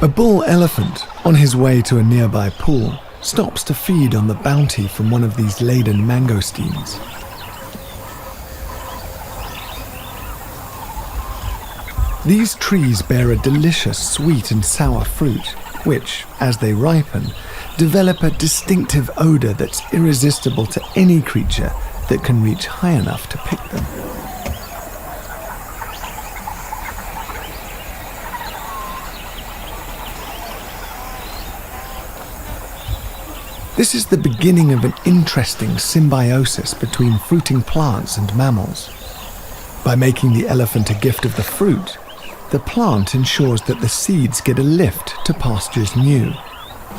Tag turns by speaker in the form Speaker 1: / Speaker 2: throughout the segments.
Speaker 1: A bull elephant, on his way to a nearby pool, stops to feed on the bounty from one of these laden mangosteens. These trees bear a delicious sweet and sour fruit, which, as they ripen, develop a distinctive odor that's irresistible to any creature that can reach high enough to pick them. This is the beginning of an interesting symbiosis between fruiting plants and mammals. By making the elephant a gift of the fruit, the plant ensures that the seeds get a lift to pastures new,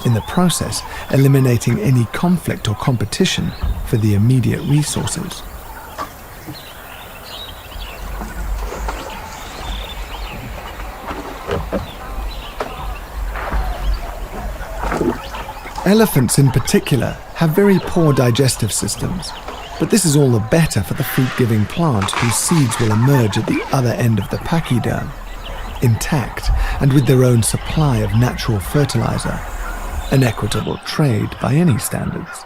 Speaker 1: in the process eliminating any conflict or competition for the immediate resources. Elephants in particular have very poor digestive systems, but this is all the better for the fruit-giving plant whose seeds will emerge at the other end of the pachyderm, intact and with their own supply of natural fertilizer, an equitable trade by any standards.